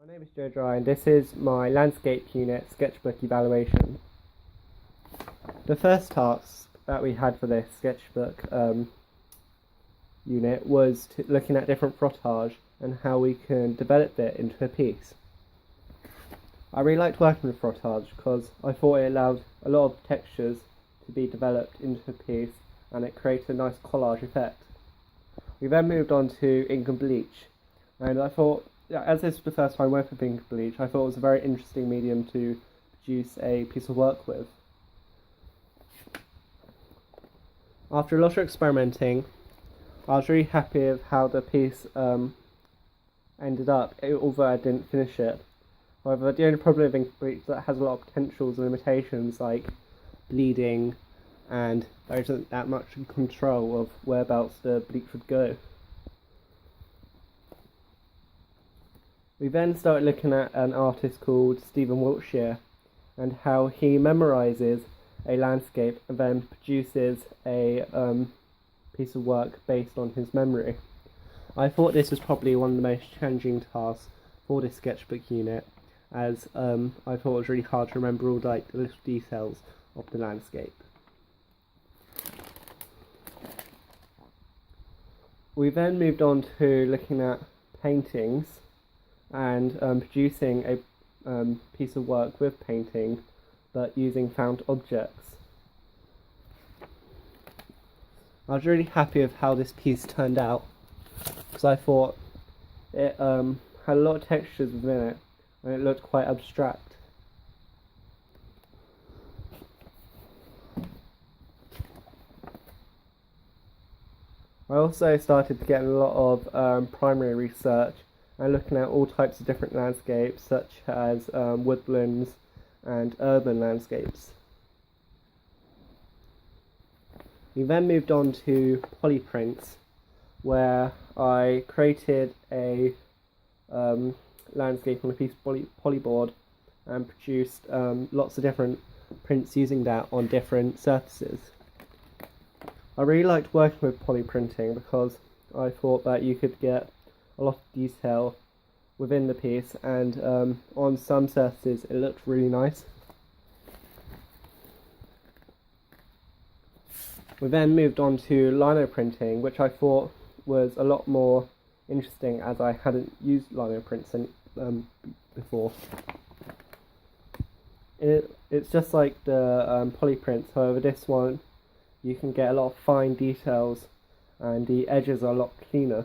My name is Joe Dry and this is my landscape unit sketchbook evaluation. The first task that we had for this sketchbook unit was looking at different frottage and how we can develop it into a piece. I really liked working with frottage because I thought it allowed a lot of textures to be developed into a piece and it created a nice collage effect. We then moved on to ink and bleach, and I thought, as this was the first time working with ink and bleach, I thought it was a very interesting medium to produce a piece of work with. After a lot of experimenting, I was really happy with how the piece ended up, although I didn't finish it. However, the only problem with ink and bleach is that it has a lot of potentials and limitations like bleeding, and there isn't that much control of whereabouts the bleach would go. We then started looking at an artist called Stephen Wiltshire and how he memorises a landscape and then produces a piece of work based on his memory. I thought this was probably one of the most challenging tasks for this sketchbook unit, as I thought it was really hard to remember all the little details of the landscape. We then moved on to looking at paintings and producing a piece of work with painting, but using found objects. I was really happy with how this piece turned out, because I thought it had a lot of textures within it, and it looked quite abstract. I also started to get a lot of primary research and looking at all types of different landscapes, such as woodlands and urban landscapes. We then moved on to polyprints, where I created a landscape on a piece of polyboard and produced lots of different prints using that on different surfaces. I really liked working with polyprinting because I thought that you could get a lot of detail within the piece, and on some surfaces it looked really nice. We then moved on to lino printing, which I thought was a lot more interesting as I hadn't used lino prints before. It's just like the polyprints, however this one you can get a lot of fine details and the edges are a lot cleaner.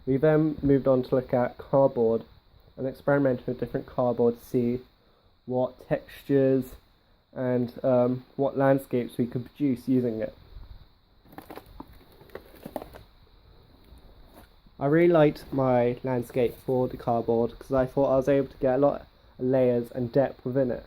We then moved on to look at cardboard and experimented with different cardboard to see what textures and what landscapes we could produce using it. I really liked my landscape for the cardboard because I thought I was able to get a lot of layers and depth within it.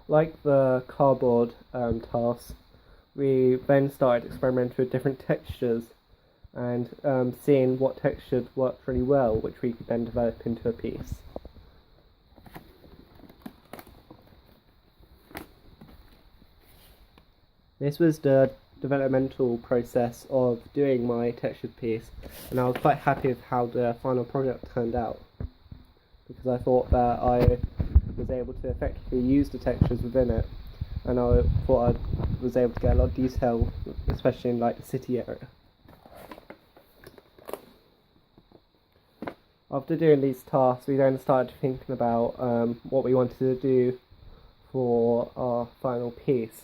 Like the cardboard task, we then started experimenting with different textures and seeing what textures worked really well, which we could then develop into a piece. This was the developmental process of doing my textured piece, and I was quite happy with how the final product turned out, because I thought that I was able to effectively use the textures within it, and I thought I was able to get a lot of detail, especially in the city area. After doing these tasks, we then started thinking about what we wanted to do for our final piece,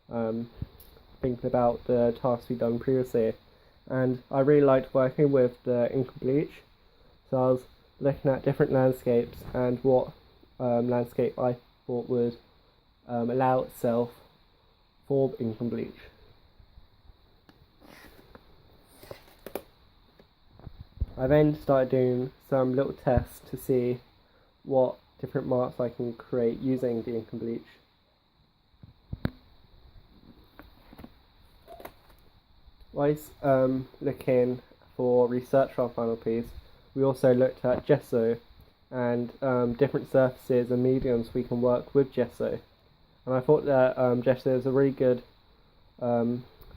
thinking about the tasks we'd done previously, and I really liked working with the ink and bleach, so I was looking at different landscapes and what landscape I thought would allow itself for ink and bleach. I then started doing some little tests to see what different marks I can create using the ink and bleach. Whilst looking for research for our final piece, we also looked at gesso and different surfaces and mediums we can work with gesso. And I thought that gesso is a really good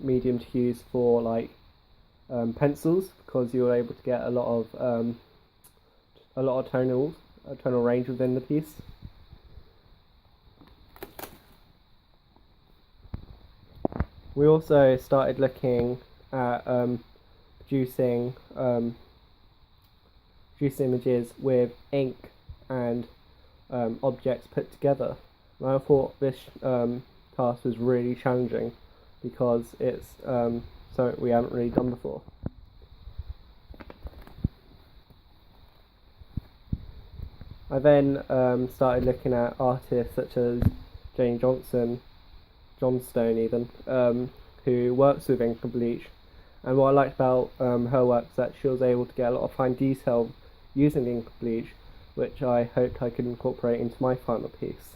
medium to use for like pencils, because you're able to get a lot of tonal range within the piece. We also started looking at producing images with ink and objects put together. And I thought this task was really challenging because it's something we haven't really done before. I then started looking at artists such as Jane Johnstone even, who works with ink and bleach. And what I liked about her work is that she was able to get a lot of fine detail using ink and bleach, which I hoped I could incorporate into my final piece.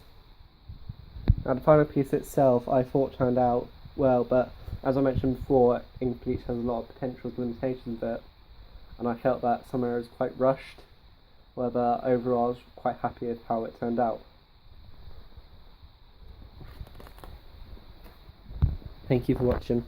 Now the final piece itself I thought turned out well, but as I mentioned before, ink and bleach has a lot of potential limitations with it, and I felt that some areas were quite rushed, but overall I was quite happy with how it turned out. Thank you for watching.